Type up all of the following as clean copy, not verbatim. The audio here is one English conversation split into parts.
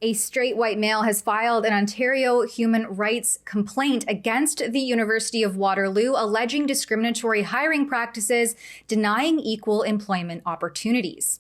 A straight white male has filed an Ontario human rights complaint against the University of Waterloo, alleging discriminatory hiring practices, denying equal employment opportunities.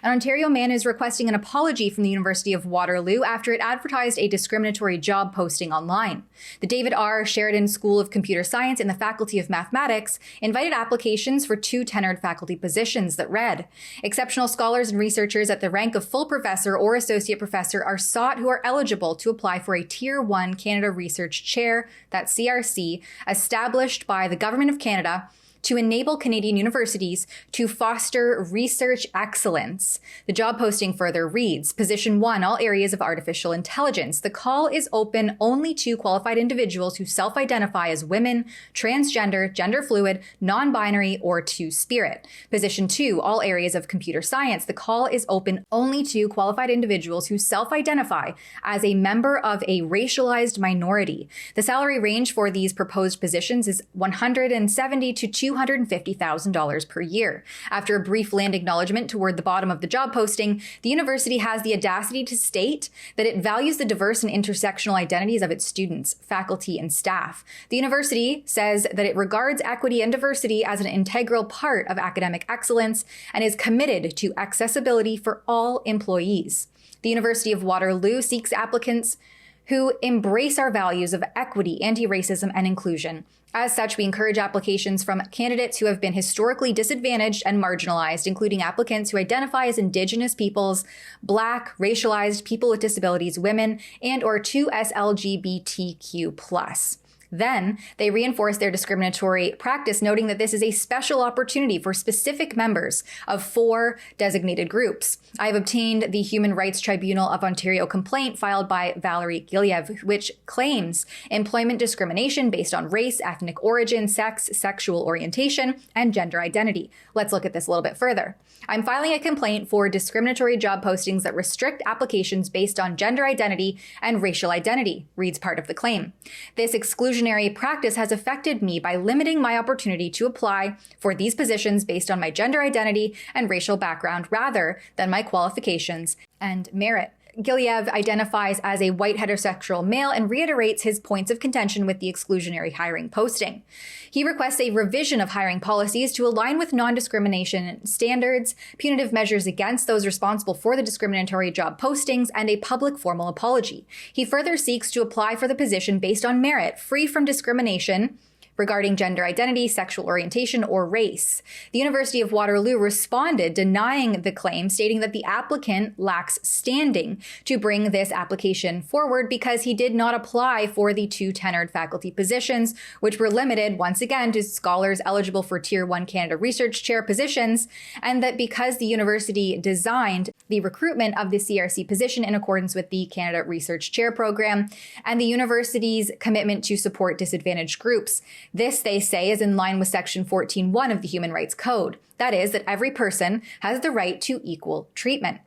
An Ontario man is requesting an apology from the University of Waterloo after it advertised a discriminatory job posting online. The David R. Sheridan School of Computer Science in the Faculty of Mathematics invited applications for 2 tenured faculty positions that read, "Exceptional scholars and researchers at the rank of full professor or associate professor are sought who are eligible to apply for a Tier 1 Canada Research Chair, that's CRC, established by the Government of Canada to enable Canadian universities to foster research excellence." The job posting further reads, Position 1, all areas of artificial intelligence. The call is open only to qualified individuals who self-identify as women, transgender, gender fluid, non-binary, or two-spirit. Position 2, all areas of computer science. The call is open only to qualified individuals who self-identify as a member of a racialized minority. The salary range for these proposed positions is $170,000 to $250,000 per year. After a brief land acknowledgement toward the bottom of the job posting, the university has the audacity to state that it values the diverse and intersectional identities of its students, faculty, and staff. The university says that it regards equity and diversity as an integral part of academic excellence and is committed to accessibility for all employees. The University of Waterloo seeks applicants who embrace our values of equity, anti-racism, and inclusion. As such, we encourage applications from candidates who have been historically disadvantaged and marginalized, including applicants who identify as Indigenous peoples, Black, racialized, people with disabilities, women, and or 2S/LGBTQ+. Then, they reinforce their discriminatory practice, noting that this is a special opportunity for specific members of 4 designated groups. I have obtained the Human Rights Tribunal of Ontario complaint filed by Valerie Gilev, which claims employment discrimination based on race, ethnic origin, sex, sexual orientation, and gender identity. Let's look at this a little bit further. I'm filing a complaint for discriminatory job postings that restrict applications based on gender identity and racial identity, reads part of the claim. This exclusionary practice has affected me by limiting my opportunity to apply for these positions based on my gender identity and racial background rather than my qualifications and merit. Gilev identifies as a white heterosexual male and reiterates his points of contention with the exclusionary hiring posting. He requests a revision of hiring policies to align with non-discrimination standards, punitive measures against those responsible for the discriminatory job postings, and a public formal apology. He further seeks to apply for the position based on merit, free from discrimination regarding gender identity, sexual orientation, or race. The University of Waterloo responded denying the claim, stating that the applicant lacks standing to bring this application forward because he did not apply for the 2 tenured faculty positions, which were limited once again to scholars eligible for Tier 1 Canada Research Chair positions, and that because the university designed the recruitment of the CRC position in accordance with the Canada Research Chair program and the university's commitment to support disadvantaged groups. This, they say, is in line with Section 14.1 of the Human Rights Code. That is, that every person has the right to equal treatment.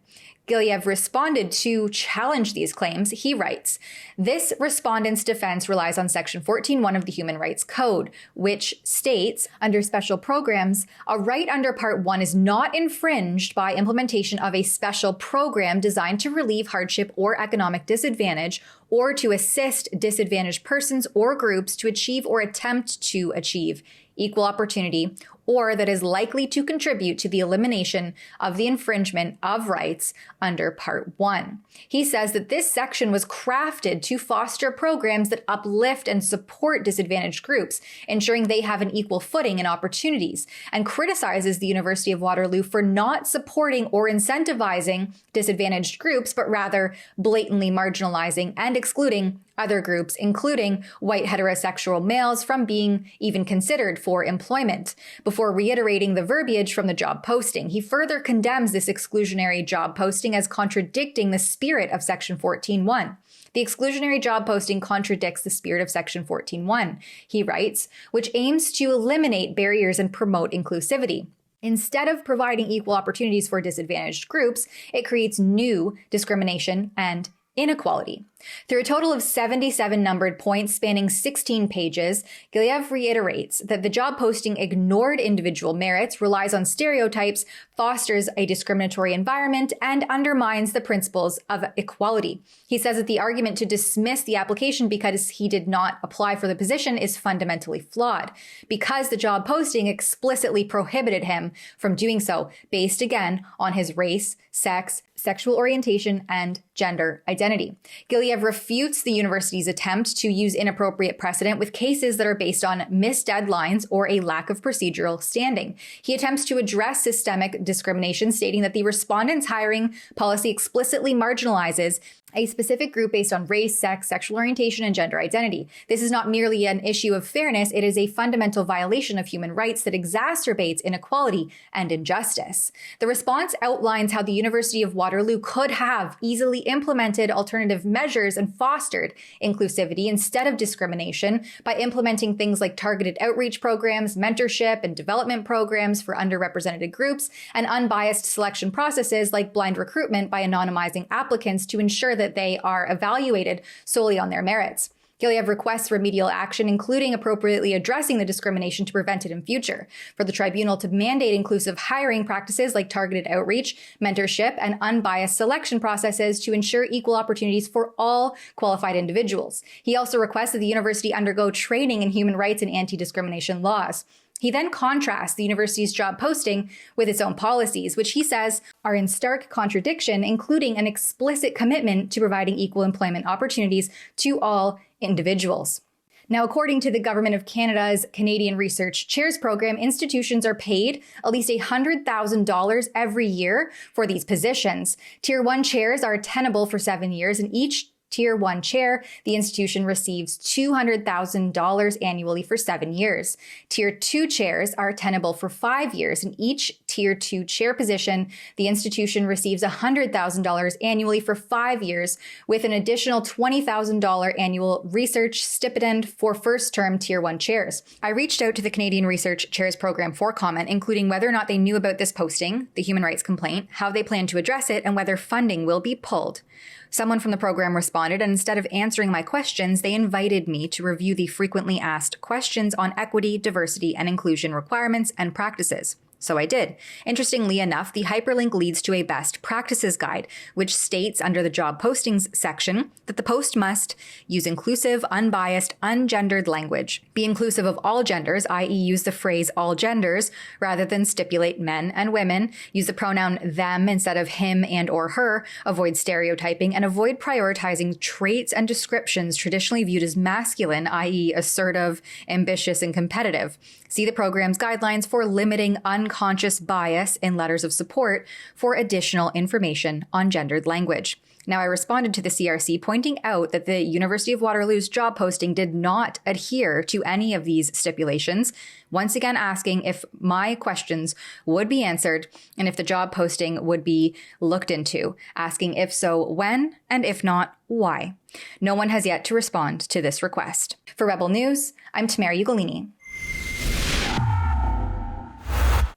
Gilev responded to challenge these claims. He writes, "This respondent's defense relies on Section 14.1 of the Human Rights Code, which states, under special programs, a right under Part 1 is not infringed by implementation of a special program designed to relieve hardship or economic disadvantage or to assist disadvantaged persons or groups to achieve or attempt to achieve equal opportunity, or that is likely to contribute to the elimination of the infringement of rights under Part 1. He says that this section was crafted to foster programs that uplift and support disadvantaged groups, ensuring they have an equal footing and opportunities, and criticizes the University of Waterloo for not supporting or incentivizing disadvantaged groups, but rather blatantly marginalizing and excluding other groups, including white heterosexual males, from being even considered for employment. Before reiterating the verbiage from the job posting, he further condemns this exclusionary job posting as contradicting the spirit of Section 14.1. The exclusionary job posting contradicts the spirit of Section 14.1, he writes, which aims to eliminate barriers and promote inclusivity. Instead of providing equal opportunities for disadvantaged groups, it creates new discrimination and inequality. Through a total of 77 numbered points spanning 16 pages, Gilev reiterates that the job posting ignored individual merits, relies on stereotypes, fosters a discriminatory environment, and undermines the principles of equality. He says that the argument to dismiss the application because he did not apply for the position is fundamentally flawed, because the job posting explicitly prohibited him from doing so, based again on his race, sex, sexual orientation, and gender identity. Gilev refutes the university's attempt to use inappropriate precedent with cases that are based on missed deadlines or a lack of procedural standing. He attempts to address systemic discrimination, stating that the respondent's hiring policy explicitly marginalizes a specific group based on race, sex, sexual orientation, and gender identity. This is not merely an issue of fairness, it is a fundamental violation of human rights that exacerbates inequality and injustice. The response outlines how the University of Waterloo could have easily implemented alternative measures and fostered inclusivity instead of discrimination by implementing things like targeted outreach programs, mentorship and development programs for underrepresented groups, and unbiased selection processes like blind recruitment by anonymizing applicants to ensure that they are evaluated solely on their merits. Gilev requests remedial action, including appropriately addressing the discrimination to prevent it in future, for the tribunal to mandate inclusive hiring practices like targeted outreach, mentorship, and unbiased selection processes to ensure equal opportunities for all qualified individuals. He also requests that the university undergo training in human rights and anti-discrimination laws. He then contrasts the university's job posting with its own policies, which he says are in stark contradiction, including an explicit commitment to providing equal employment opportunities to all individuals. Now, according to the Government of Canada's Canadian Research Chairs Program, institutions are paid at least $100,000 every year for these positions. Tier 1 chairs are tenable for 7 years, and each Tier 1 chair, the institution receives $200,000 annually for 7 years. Tier 2 chairs are tenable for 5 years, and each Tier 2 chair position, the institution receives $100,000 annually for 5 years, with an additional $20,000 annual research stipend for first-term Tier 1 chairs. I reached out to the Canadian Research Chairs Program for comment, including whether or not they knew about this posting, the human rights complaint, how they plan to address it, and whether funding will be pulled. Someone from the program responded, and instead of answering my questions, they invited me to review the frequently asked questions on equity, diversity, and inclusion requirements and practices. So I did. Interestingly enough, the hyperlink leads to a best practices guide, which states under the job postings section that the post must use inclusive, unbiased, ungendered language, be inclusive of all genders, i.e. use the phrase all genders rather than stipulate men and women, use the pronoun them instead of him and or her, avoid stereotyping, and avoid prioritizing traits and descriptions traditionally viewed as masculine, i.e. assertive, ambitious, and competitive. See the program's guidelines for limiting unconscious bias in letters of support for additional information on gendered language. Now, I responded to the CRC pointing out that the University of Waterloo's job posting did not adhere to any of these stipulations, once again asking if my questions would be answered and if the job posting would be looked into, asking if so, when, and if not, why. No one has yet to respond to this request. For Rebel News, I'm Tamara Ugolini.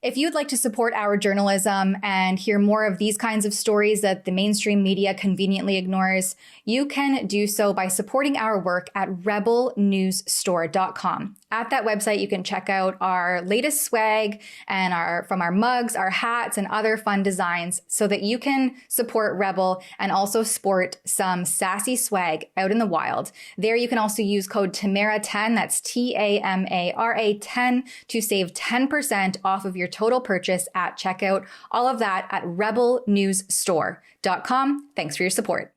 If you'd like to support our journalism and hear more of these kinds of stories that the mainstream media conveniently ignores, you can do so by supporting our work at rebelnewsstore.com. At that website, you can check out our latest swag and from our mugs, our hats, and other fun designs so that you can support Rebel and also sport some sassy swag out in the wild. There you can also use code TAMARA10, that's TAMARA 10, to save 10% off of your total purchase at checkout. All of that at rebelnewsstore.com. Thanks for your support.